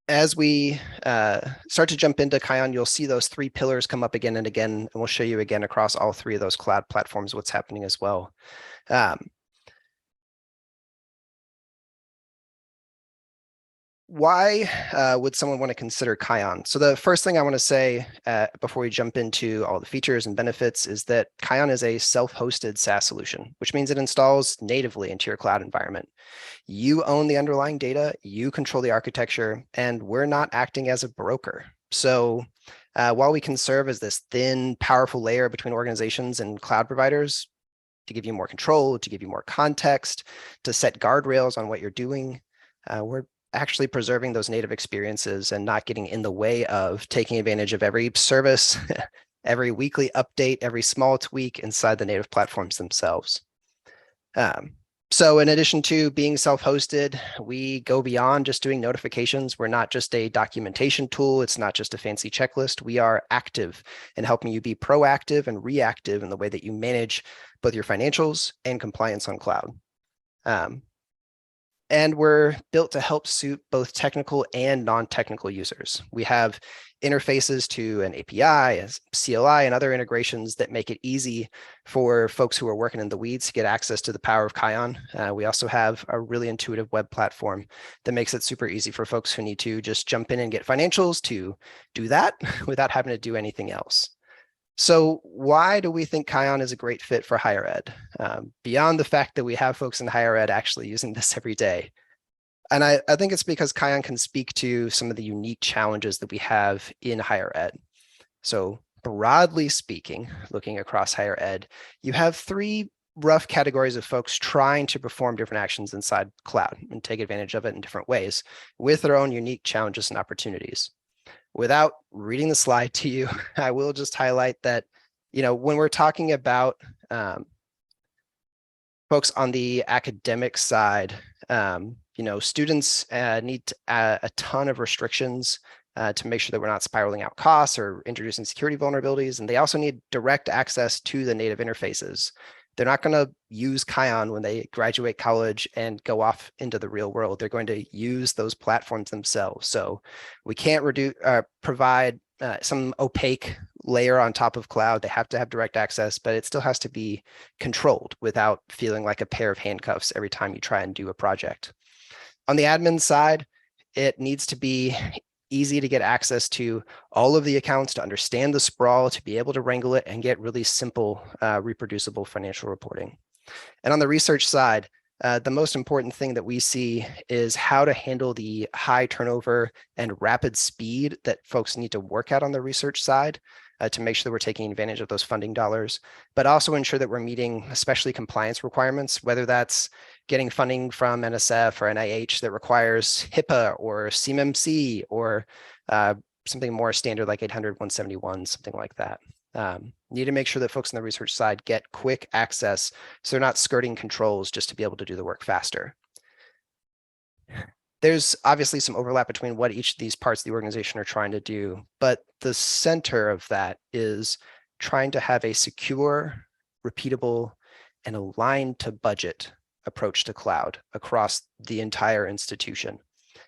as we start to jump into Kion, you'll see those three pillars come up again and again, and we'll show you again across all three of those cloud platforms what's happening as well. Why would someone want to consider Kion? So the first thing I want to say before we jump into all the features and benefits is that Kion is a self-hosted SaaS solution, which means it installs natively into your cloud environment. You own the underlying data, you control the architecture, and we're not acting as a broker. So while we can serve as this thin, powerful layer between organizations and cloud providers to give you more control, to give you more context, to set guardrails on what you're doing, we're actually preserving those native experiences and not getting in the way of taking advantage of every service, every weekly update, every small tweak inside the native platforms themselves. So in addition to being self-hosted, we go beyond just doing notifications. We're not just a documentation tool. It's not just a fancy checklist. We are active in helping you be proactive and reactive in the way that you manage both your financials and compliance on cloud. And we're built to help suit both technical and non-technical users. We have interfaces to an API, a CLI, and other integrations that make it easy for folks who are working in the weeds to get access to the power of Kion. We also have a really intuitive web platform that makes it super easy for folks who need to just jump in and get financials to do that without having to do anything else. So why do we think Kion is a great fit for higher ed? Beyond the fact that we have folks in higher ed actually using this every day. And I think it's because Kion can speak to some of the unique challenges that we have in higher ed. So broadly speaking, looking across higher ed, you have three rough categories of folks trying to perform different actions inside cloud and take advantage of it in different ways with their own unique challenges and opportunities. Without reading the slide to you, I will just highlight that, when we're talking about folks on the academic side, students need a ton of restrictions to make sure that we're not spiraling out costs or introducing security vulnerabilities. And they also need direct access to the native interfaces. They're not going to use Kion when they graduate college and go off into the real world. They're going to use those platforms themselves. So we can't provide some opaque layer on top of cloud. They have to have direct access, but it still has to be controlled without feeling like a pair of handcuffs every time you try and do a project. On the admin side, it needs to be easy to get access to all of the accounts, to understand the sprawl, to be able to wrangle it and get really simple, reproducible financial reporting. And on the research side, the most important thing that we see is how to handle the high turnover and rapid speed that folks need to work at on the research side to make sure that we're taking advantage of those funding dollars, but also ensure that we're meeting especially compliance requirements, whether that's getting funding from NSF or NIH that requires HIPAA or CMMC or something more standard like 800, 171, something like that. Need to make sure that folks on the research side get quick access so they're not skirting controls just to be able to do the work faster. There's obviously some overlap between what each of these parts of the organization are trying to do, but the center of that is trying to have a secure, repeatable, and aligned to budget approach to cloud across the entire institution,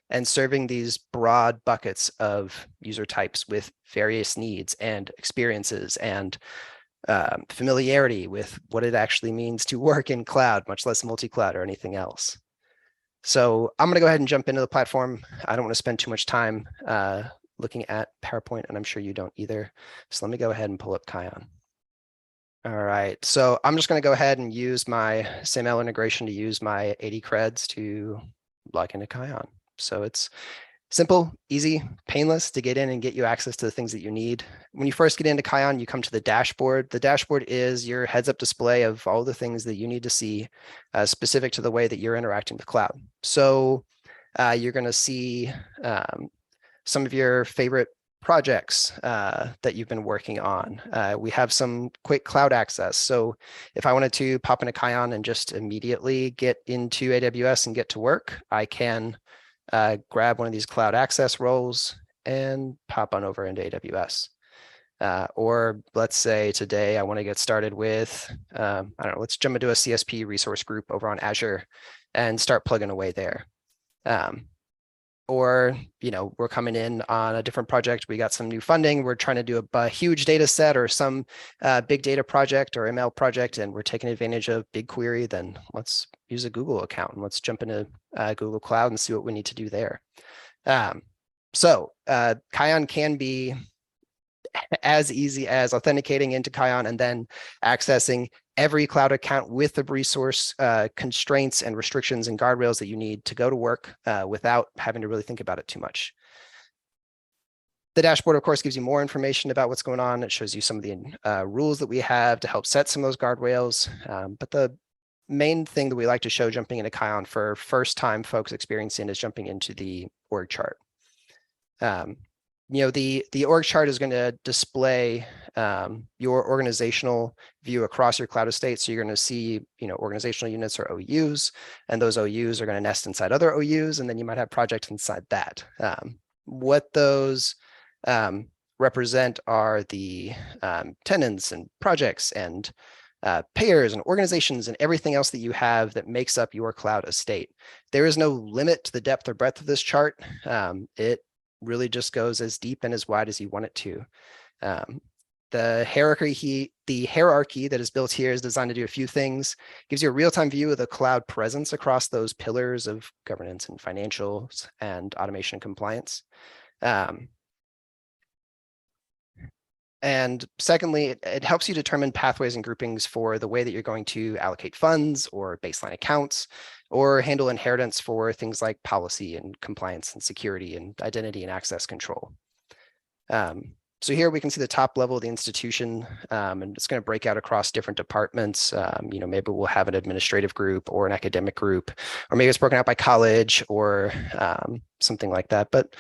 and serving these broad buckets of user types with various needs and experiences and familiarity with what it actually means to work in cloud, much less multi-cloud or anything else. So I'm going to go ahead and jump into the platform. I don't want to spend too much time looking at PowerPoint, and I'm sure you don't either. So let me go ahead and pull up Kion. All right, so I'm just going to go ahead and use my SAML integration to use my 80 creds to log into Kion. So it's simple, easy, painless to get in and get you access to the things that you need. When you first get into Kion, you come to the dashboard. The dashboard is your heads-up display of all the things that you need to see specific to the way that you're interacting with cloud. So you're going to see some of your favorite projects that you've been working on. We have some quick cloud access. So if I wanted to pop into Kion and just immediately get into AWS and get to work, I can grab one of these cloud access roles and pop on over into AWS. Or let's say today I want to get started with, I don't know, let's jump into a CSP resource group over on Azure and start plugging away there. or, we're coming in on a different project. We got some new funding. We're trying to do a huge data set or some big data project or ML project, and we're taking advantage of BigQuery. Then let's use a Google account and let's jump into Google Cloud and see what we need to do there. So Kion can be as easy as authenticating into Kion and then accessing every cloud account with the resource constraints and restrictions and guardrails that you need to go to work without having to really think about it too much. The dashboard, of course, gives you more information about what's going on. It shows you some of the rules that we have to help set some of those guardrails. But the main thing that we like to show jumping into Kion for first-time folks experiencing is jumping into the org chart. The org chart is going to display your organizational view across your cloud estate. So you're going to see, organizational units or OUs, and those OUs are going to nest inside other OUs, and then you might have projects inside that. What those represent are the tenants and projects and payers and organizations and everything else that you have that makes up your cloud estate. There is no limit to the depth or breadth of this chart. It really just goes as deep and as wide as you want it to. The hierarchy that is built here is designed to do a few things. Gives you a real-time view of the cloud presence across those pillars of governance and financials and automation and compliance. And secondly, it helps you determine pathways and groupings for the way that you're going to allocate funds or baseline accounts, or handle inheritance for things like policy and compliance and security and identity and access control. So here we can see the top level of the institution, and it's going to break out across different departments. Maybe we'll have an administrative group or an academic group, or maybe it's broken out by college or something like that. But,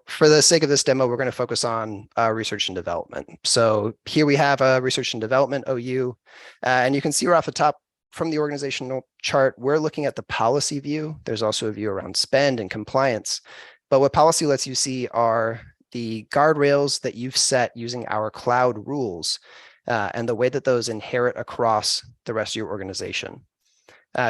for the sake of this demo, we're going to focus on research and development. So here we have a research and development OU, and you can see we're off the top from the organizational chart. We're looking at the policy view. There's also a view around spend and compliance. But what policy lets you see are the guardrails that you've set using our cloud rules and the way that those inherit across the rest of your organization.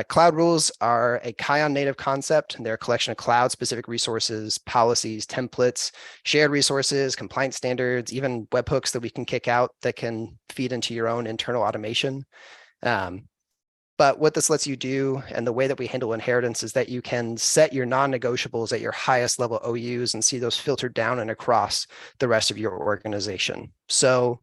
Cloud rules are a Kion native concept, and they're a collection of cloud-specific resources, policies, templates, shared resources, compliance standards, even webhooks that we can kick out that can feed into your own internal automation. But what this lets you do, and the way that we handle inheritance, is that you can set your non-negotiables at your highest level OUs and see those filtered down and across the rest of your organization. So,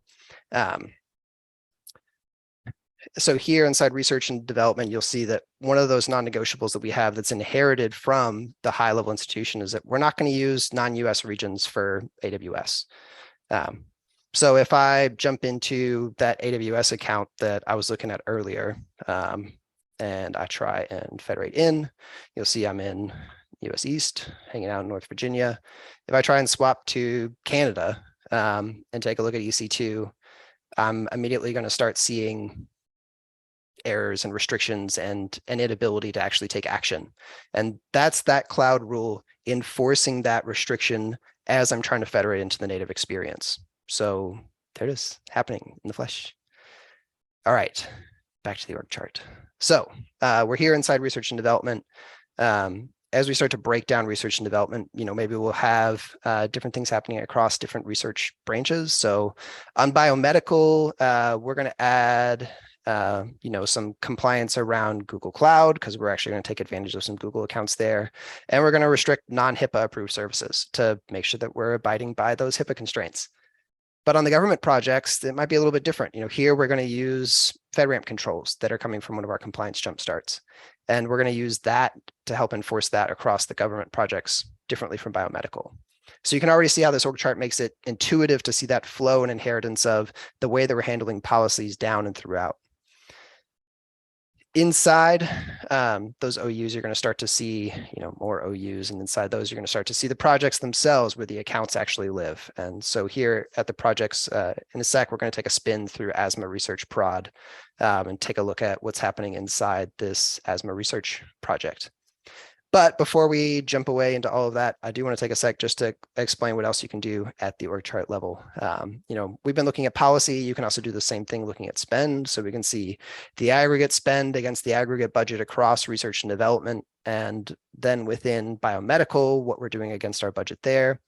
here inside research and development, you'll see that one of those non-negotiables that we have that's inherited from the high-level institution is that we're not going to use non-US regions for AWS. So if I jump into that AWS account that I was looking at earlier, and I try and federate in, you'll see I'm in US East, hanging out in North Virginia. If I try and swap to Canada and take a look at EC2, I'm immediately going to start seeing errors and restrictions and an inability to actually take action. And that's that cloud rule enforcing that restriction as I'm trying to federate into the native experience. So there it is, happening in the flesh. All right, back to the org chart. So we're here inside research and development. As we start to break down research and development, maybe we'll have different things happening across different research branches. So on biomedical, we're going to add some compliance around Google Cloud, because we're actually going to take advantage of some Google accounts there. And we're going to restrict non-HIPAA approved services to make sure that we're abiding by those HIPAA constraints. But on the government projects, it might be a little bit different. Here we're going to use FedRAMP controls that are coming from one of our compliance jumpstarts. And we're going to use that to help enforce that across the government projects differently from biomedical. So you can already see how this org chart makes it intuitive to see that flow and inheritance of the way that we're handling policies down and throughout. Inside those OUs, you're going to start to see, more OUs, and inside those, you're going to start to see the projects themselves where the accounts actually live. And so here at the projects, in a sec, we're going to take a spin through Asthma Research Prod and take a look at what's happening inside this asthma research project. But before we jump away into all of that, I do want to take a sec just to explain what else you can do at the org chart level. We've been looking at policy. You can also do the same thing looking at spend. So we can see the aggregate spend against the aggregate budget across research and development. And then within biomedical, what we're doing against our budget there.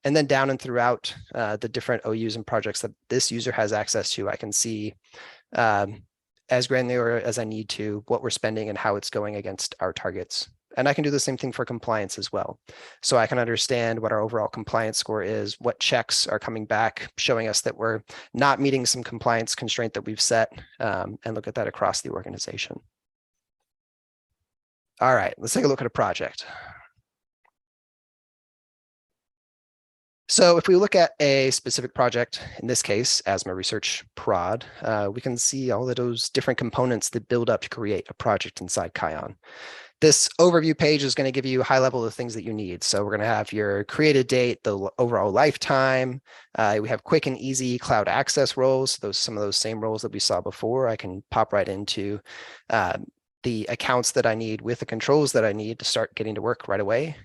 And then down and throughout the different OUs and projects that this user has access to, I can see as granular as I need to what we're spending and how it's going against our targets. And I can do the same thing for compliance as well. So I can understand what our overall compliance score is, what checks are coming back, showing us that we're not meeting some compliance constraint that we've set, and look at that across the organization. All right, let's take a look at a project. So if we look at a specific project, in this case, asthma research prod, we can see all of those different components that build up to create a project inside Kion. This overview page is going to give you a high level of things that you need. So we're going to have your created date, the overall lifetime. We have quick and easy cloud access roles. Some of those same roles that we saw before. I can pop right into the accounts that I need with the controls that I need to start getting to work right away.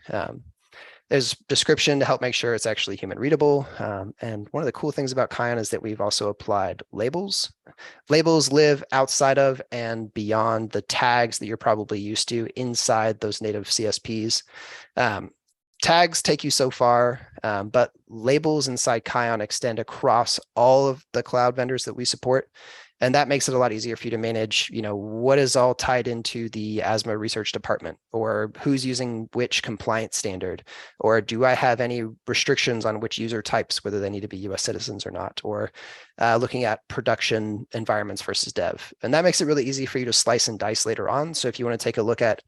There's description to help make sure it's actually human readable. And one of the cool things about Kion is that we've also applied labels. Labels live outside of and beyond the tags that you're probably used to inside those native CSPs. Tags take you so far, but labels inside Kion extend across all of the cloud vendors that we support. And that makes it a lot easier for you to manage, what is all tied into the asthma research department, or who's using which compliance standard, or do I have any restrictions on which user types, whether they need to be US citizens or not, or looking at production environments versus dev. And that makes it really easy for you to slice and dice later on. So if you want to take a look at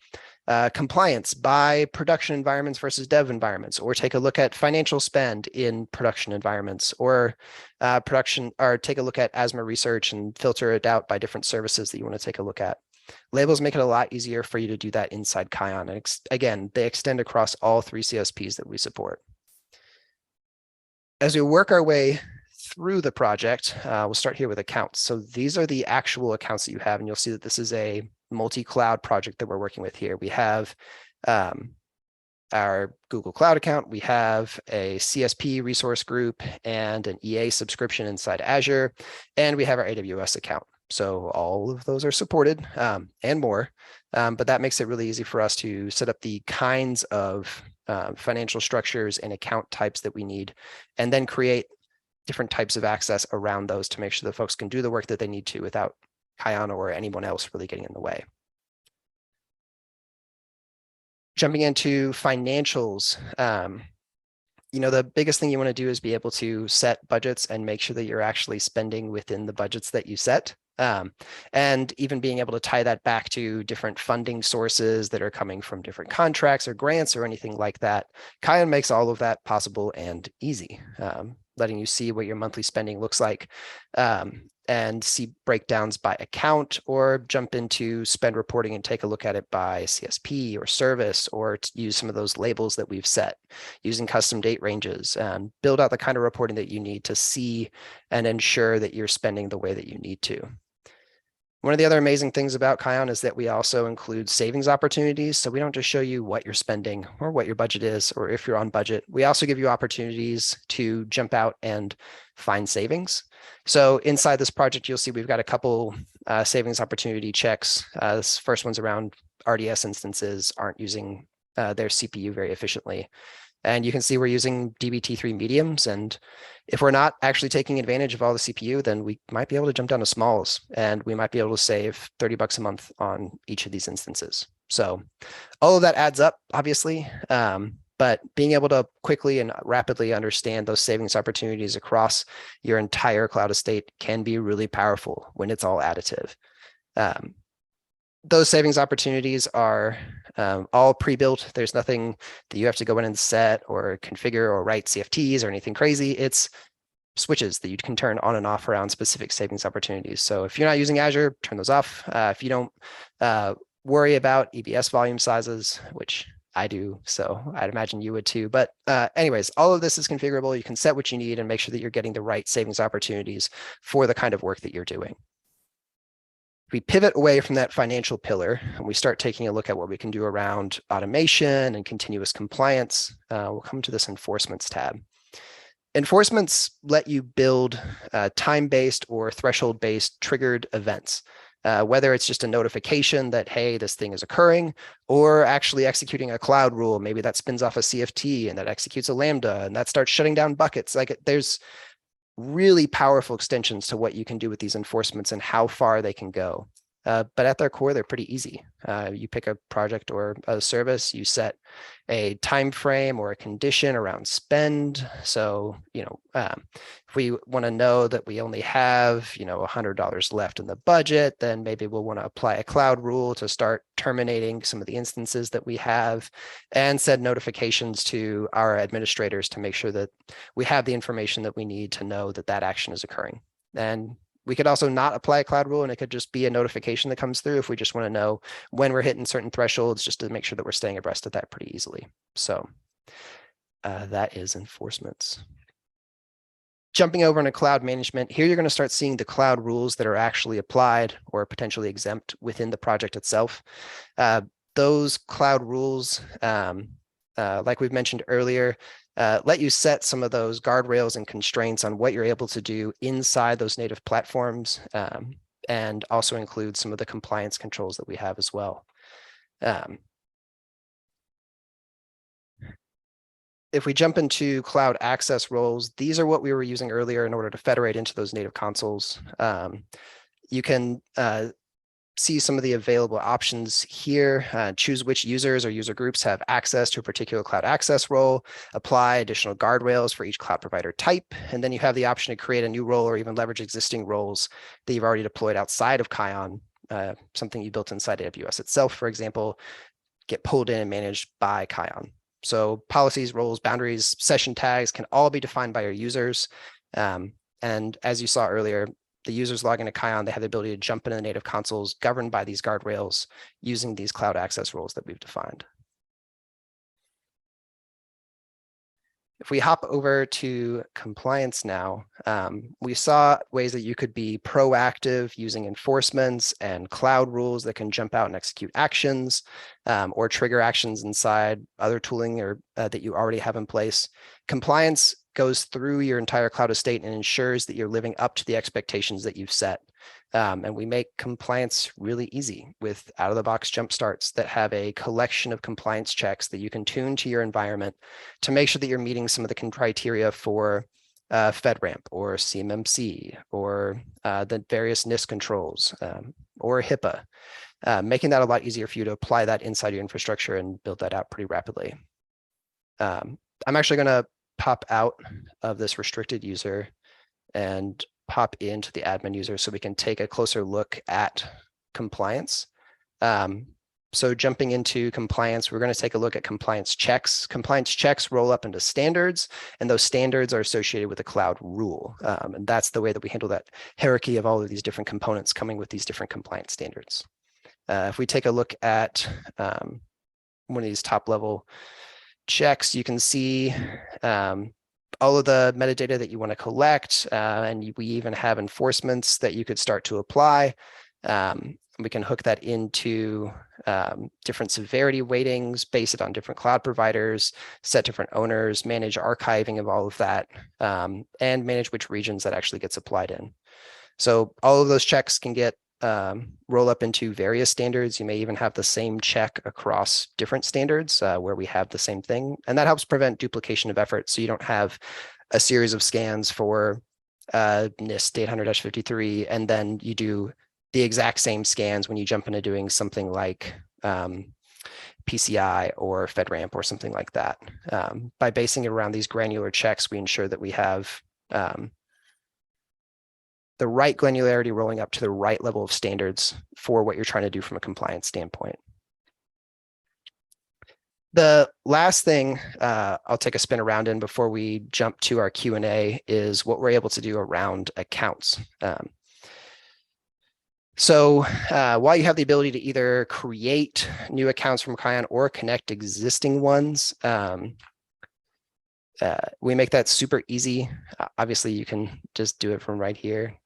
compliance by production environments versus dev environments, or take a look at financial spend in production environments, or take a look at asthma research and filter it out by different services that you want to take a look at. Labels make it a lot easier for you to do that inside Kion. And again, they extend across all 3 CSPs that we support. As we work our way through the project, we'll start here with accounts. So these are the actual accounts that you have, and you'll see that this is a multi-cloud project that we're working with here. We have our Google Cloud account, we have a CSP resource group and an EA subscription inside Azure, and we have our AWS account. So all of those are supported and more, but that makes it really easy for us to set up the kinds of financial structures and account types that we need, and then create different types of access around those to make sure that folks can do the work that they need to without Kion or anyone else really getting in the way. Jumping into financials, the biggest thing you want to do is be able to set budgets and make sure that you're actually spending within the budgets that you set. And even being able to tie that back to different funding sources that are coming from different contracts or grants or anything like that. Kion makes all of that possible and easy, letting you see what your monthly spending looks like, and see breakdowns by account, or jump into spend reporting and take a look at it by CSP or service, or use some of those labels that we've set using custom date ranges, and build out the kind of reporting that you need to see and ensure that you're spending the way that you need to. One of the other amazing things about Kion is that we also include savings opportunities. So we don't just show you what you're spending or what your budget is, or if you're on budget. We also give you opportunities to jump out and find savings. So inside this project, you'll see we've got a couple savings opportunity checks. This first one's around RDS instances aren't using their CPU very efficiently. And you can see we're using DBT3 mediums. And if we're not actually taking advantage of all the CPU, then we might be able to jump down to smalls, and we might be able to save $30 a month on each of these instances. So all of that adds up, obviously. But being able to quickly and rapidly understand those savings opportunities across your entire cloud estate can be really powerful when it's all additive. Those savings opportunities are all pre-built. There's nothing that you have to go in and set or configure or write CFTs or anything crazy. It's switches that you can turn on and off around specific savings opportunities. So if you're not using Azure, turn those off. If you don't worry about EBS volume sizes, which I do, so I'd imagine you would too. But anyways, all of this is configurable. You can set what you need and make sure that you're getting the right savings opportunities for the kind of work that you're doing. we pivot away from that financial pillar and we start taking a look at what we can do around automation and continuous compliance, we'll come to this enforcements tab. Enforcements let you build time-based or threshold-based triggered events, whether it's just a notification that, hey, this thing is occurring, or actually executing a cloud rule. Maybe that spins off a CFT and that executes a Lambda and that starts shutting down buckets. Like there's really powerful extensions to what you can do with these enforcements and how far they can go. But at their core, they're pretty easy. You pick a project or a service, you set a time frame or a condition around spend. So, if we want to know that we only have, $100 left in the budget, then maybe we'll want to apply a cloud rule to start terminating some of the instances that we have and send notifications to our administrators to make sure that we have the information that we need to know that that action is occurring. And we could also not apply a cloud rule and it could just be a notification that comes through if we just want to know when we're hitting certain thresholds, just to make sure that we're staying abreast of that pretty easily. So that is enforcements. Jumping over into cloud management, here you're going to start seeing the cloud rules that are actually applied or potentially exempt within the project itself. Those cloud rules, like we've mentioned earlier, let you set some of those guardrails and constraints on what you're able to do inside those native platforms, and also include some of the compliance controls that we have as well. If we jump into cloud access roles, these are what we were using earlier in order to federate into those native consoles. You can see some of the available options here, choose which users or user groups have access to a particular cloud access role, apply additional guardrails for each cloud provider type, and then you have the option to create a new role or even leverage existing roles that you've already deployed outside of Kion, something you built inside AWS itself, for example, get pulled in and managed by Kion. So policies, roles, boundaries, session tags can all be defined by your users. And as you saw earlier, the users log into Kion, they have the ability to jump into the native consoles governed by these guardrails using these cloud access roles that we've defined. If we hop over to compliance now, we saw ways that you could be proactive using enforcements and cloud rules that can jump out and execute actions, or trigger actions inside other tooling or that you already have in place. Compliance goes through your entire cloud estate and ensures that you're living up to the expectations that you've set. And we make compliance really easy with out-of-the-box jump starts that have a collection of compliance checks that you can tune to your environment to make sure that you're meeting some of the criteria for FedRAMP or CMMC or the various NIST controls or HIPAA, making that a lot easier for you to apply that inside your infrastructure and build that out pretty rapidly. I'm actually going to pop out of this restricted user and pop into the admin user so we can take a closer look at compliance. So jumping into compliance, we're going to take a look at compliance checks. Compliance checks roll up into standards, and those standards are associated with a cloud rule. And that's the way that we handle that hierarchy of all of these different components coming with these different compliance standards. If we take a look at one of these top level checks, you can see all of the metadata that you want to collect, and we even have enforcements that you could start to apply. We can hook that into different severity weightings, base it on different cloud providers, set different owners, manage archiving of all of that, and manage which regions that actually gets applied in. So all of those checks can get roll up into various standards. You may even have the same check across different standards where we have the same thing. And that helps prevent duplication of effort. So you don't have a series of scans for NIST 800-53, and then you do the exact same scans when you jump into doing something like PCI or FedRAMP or something like that. By basing it around these granular checks, we ensure that we have the right granularity rolling up to the right level of standards for what you're trying to do from a compliance standpoint. The last thing I'll take a spin around in before we jump to our Q&A is what we're able to do around accounts. So while you have the ability to either create new accounts from Kion or connect existing ones, we make that super easy. Obviously, you can just do it from right here.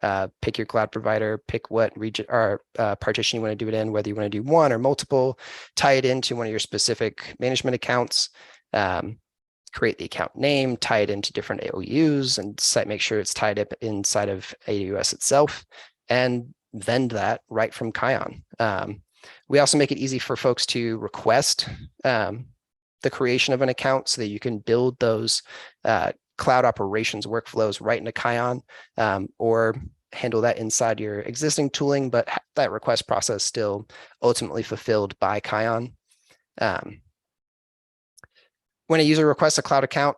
Pick your cloud provider, pick what region or partition you want to do it in, whether you want to do one or multiple, tie it into one of your specific management accounts, create the account name, tie it into different AOUs, and make sure it's tied up inside of AWS itself, and vend that right from Kion. We also make it easy for folks to request the creation of an account so that you can build those cloud operations workflows right into Kion, or handle that inside your existing tooling, but that request process still ultimately fulfilled by Kion. When a user requests a cloud account,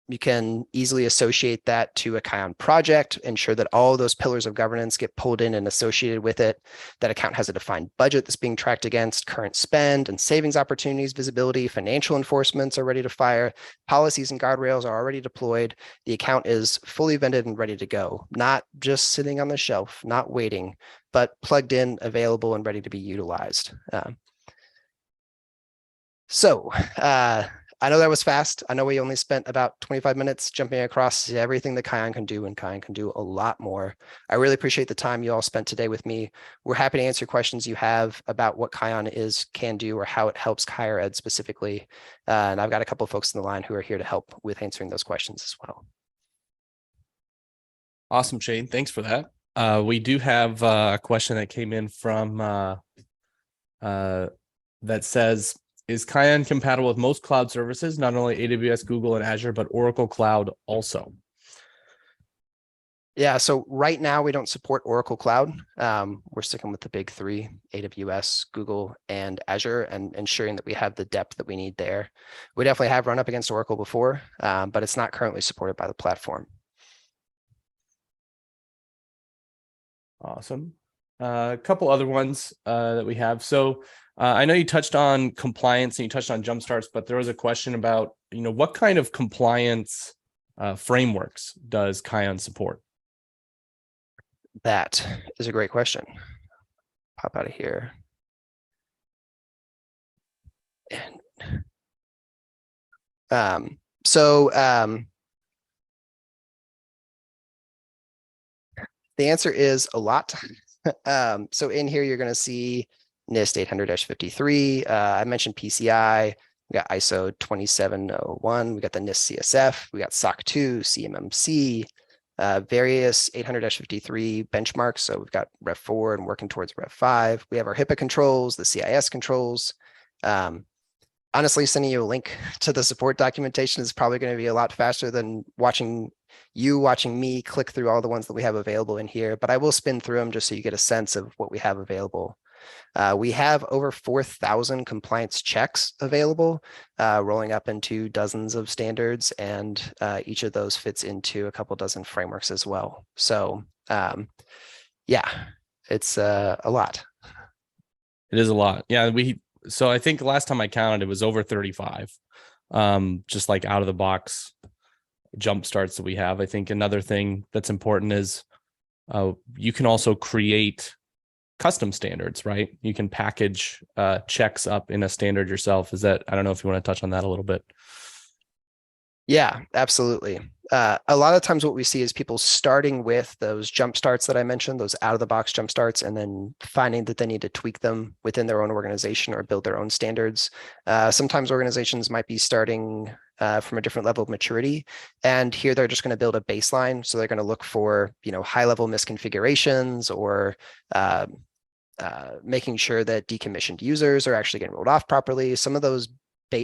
you can easily associate that to a Kion project, ensure that all those pillars of governance get pulled in and associated with it. That account has a defined budget that's being tracked against, current spend and savings opportunities, visibility, financial enforcements are ready to fire, policies and guardrails are already deployed. The account is fully vended and ready to go, not just sitting on the shelf, not waiting, but plugged in, available, and ready to be utilized. I know that was fast. I know we only spent about 25 minutes jumping across everything that Kion can do, and Kion can do a lot more. I really appreciate the time you all spent today with me. We're happy to answer questions you have about what Kion can do, or how it helps higher ed specifically. And I've got a couple of folks in the line who are here to help with answering those questions as well. Awesome, Shane. Thanks for that. We do have a question that came in from that says, is Kion compatible with most cloud services, not only AWS, Google, and Azure, but Oracle Cloud also? Yeah, so right now we don't support Oracle Cloud. We're sticking with the big three, AWS, Google, and Azure, and ensuring that we have the depth that we need there. We definitely have run up against Oracle before, but it's not currently supported by the platform. Awesome. A couple other ones that we have. So I know you touched on compliance and you touched on jumpstarts, but there was a question about, what kind of compliance frameworks does Kion support? That is a great question. Pop out of here. And the answer is a lot. So in here, you're going to see NIST 800-53. I mentioned PCI. We got ISO 2701. We got the NIST CSF. We got SOC 2, CMMC, various 800-53 benchmarks. So we've got Rev 4 and working towards Rev 5. We have our HIPAA controls, the CIS controls. Honestly, sending you a link to the support documentation is probably going to be a lot faster than watching me click through all the ones that we have available in here, but I will spin through them just so you get a sense of what we have available. We have over 4,000 compliance checks available, rolling up into dozens of standards, and each of those fits into a couple dozen frameworks as well. So yeah, it's a lot. It is a lot. Yeah, so I think last time I counted, it was over 35, just like out of the box jump starts that we have. I think another thing that's important is you can also create custom standards, right? You can package checks up in a standard yourself. I don't know if you want to touch on that a little bit. Yeah, absolutely. A lot of times what we see is people starting with those jump starts that I mentioned, those out of the box jump starts, and then finding that they need to tweak them within their own organization or build their own standards. Sometimes organizations might be starting from a different level of maturity, and here they're just going to build a baseline. So they're going to look for, high level misconfigurations, or making sure that decommissioned users are actually getting rolled off properly. Some of those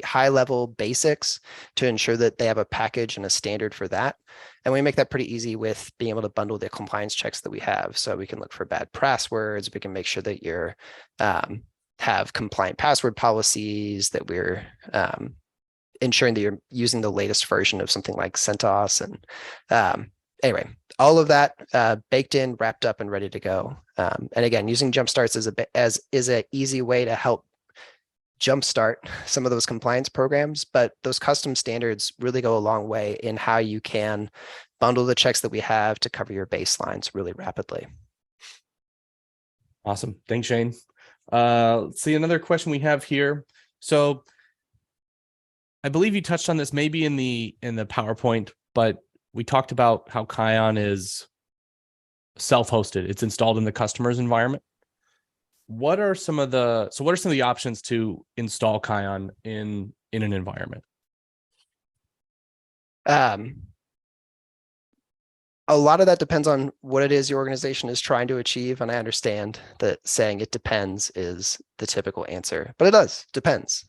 high level basics to ensure that they have a package and a standard for that. And we make that pretty easy with being able to bundle the compliance checks that we have. So we can look for bad passwords. We can make sure that you're have compliant password policies, that we're ensuring that you're using the latest version of something like CentOS. And anyway, all of that baked in, wrapped up, and ready to go. And again, using jumpstarts is an easy way to help jumpstart some of those compliance programs, but those custom standards really go a long way in how you can bundle the checks that we have to cover your baselines really rapidly. Awesome. Thanks, Shane. Let's see another question we have here. So I believe you touched on this maybe in the PowerPoint, but we talked about how Kion is self-hosted. It's installed in the customer's environment. What are some of the options to install Kion in an environment? Um, a lot of that depends on what it is your organization is trying to achieve. And I understand that saying it depends is the typical answer, but it depends.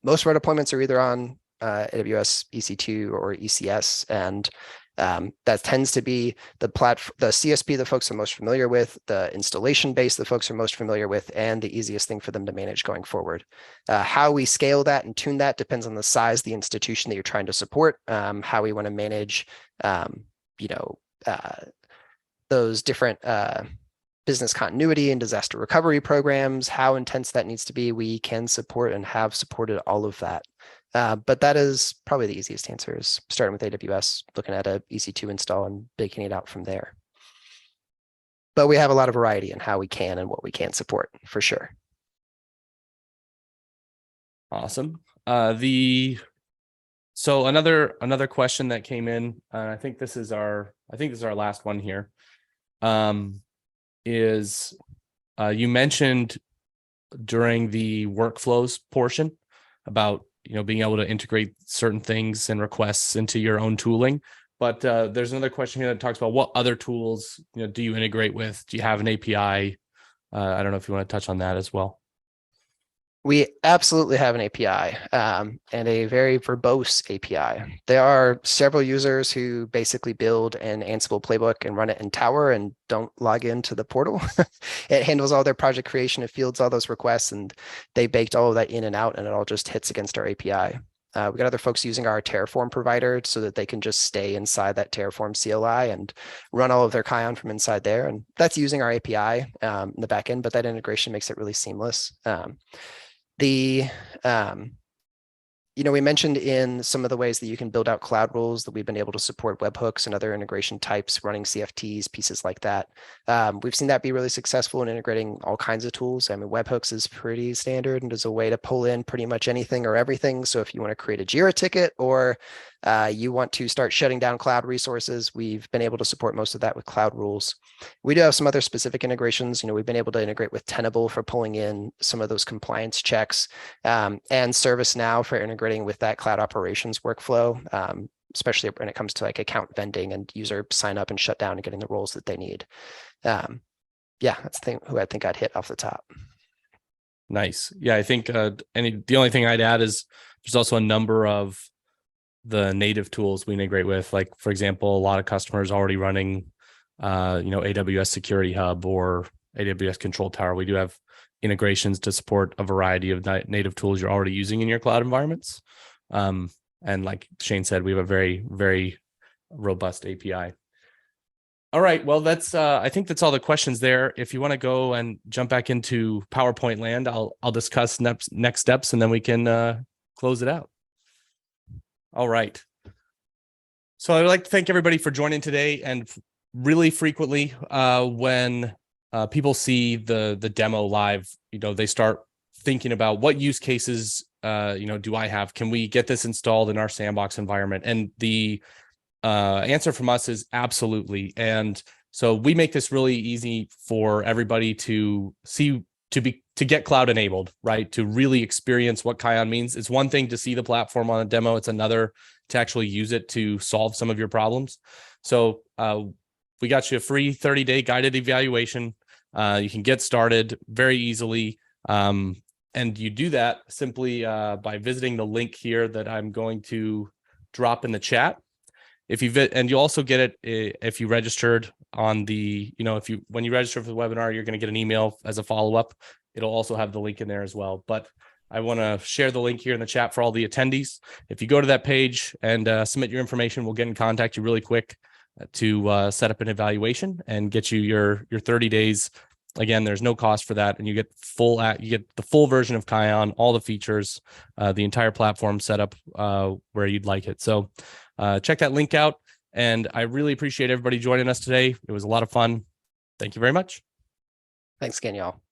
Most of our deployments are either on AWS EC2 or ECS, and that tends to be the CSP that folks are most familiar with, the installation base that folks are most familiar with, and the easiest thing for them to manage going forward. How we scale that and tune that depends on the size of the institution that you're trying to support, how we want to manage, you know, those different business continuity and disaster recovery programs, how intense that needs to be. We can support and have supported all of that. But that is probably the easiest answer, is starting with AWS, looking at a EC2 install and baking it out from there. But we have a lot of variety in how we can and what we can support, for sure. Awesome. So another question that came in, I think this is our last one here. Is you mentioned during the workflows portion about being able to integrate certain things and requests into your own tooling, but there's another question here that talks about what other tools do you integrate with? Do you have an API? I don't know if you want to touch on that as well. We absolutely have an API, and a very verbose API. There are several users who basically build an Ansible playbook and run it in Tower and don't log into the portal. It handles all their project creation, it fields all those requests, and they baked all of that in and out, and it all just hits against our API. We got other folks using our Terraform provider so that they can just stay inside that Terraform CLI and run all of their Kion from inside there. And that's using our API in the backend, but that integration makes it really seamless. We mentioned in some of the ways that you can build out cloud rules that we've been able to support webhooks and other integration types, running CFTs, pieces like that. We've seen that be really successful in integrating all kinds of tools. I mean, webhooks is pretty standard and is a way to pull in pretty much anything or everything. So if you want to create a Jira ticket or you want to start shutting down cloud resources, we've been able to support most of that with cloud rules. We do have some other specific integrations. We've been able to integrate with Tenable for pulling in some of those compliance checks, and ServiceNow for integrating with that cloud operations workflow, especially when it comes to like account vending and user sign up and shut down and getting the roles that they need. Yeah, that's who I think I'd hit off the top. Nice. Yeah, I think the only thing I'd add is there's also a number of the native tools we integrate with. Like, for example, a lot of customers already running AWS Security Hub or AWS Control Tower. We do have integrations to support a variety of native tools you're already using in your cloud environments. And like Shane said, we have a very, very robust API. All right. Well, I think that's all the questions there. If you want to go and jump back into PowerPoint land, I'll discuss next steps and then we can close it out. All right. So I'd like to thank everybody for joining today. And really frequently, when people see the demo live, they start thinking about what use cases, do I have? Can we get this installed in our sandbox environment? And the answer from us is absolutely. And so we make this really easy for everybody to see, to get cloud enabled, right? To really experience what Kion means. It's one thing to see the platform on a demo. It's another to actually use it to solve some of your problems. So we got you a free 30-day guided evaluation. You can get started very easily. And you do that simply by visiting the link here that I'm going to drop in the chat. And you also get it if you registered on the, when you register for the webinar, you're going to get an email as a follow-up. It'll also have the link in there as well. But I want to share the link here in the chat for all the attendees. If you go to that page and submit your information, we'll get in contact you really quick to set up an evaluation and get you your 30 days. Again, there's no cost for that, and you get the full version of Kion, all the features, the entire platform set up where you'd like it. So check that link out, and I really appreciate everybody joining us today. It was a lot of fun. Thank you very much. Thanks again, y'all.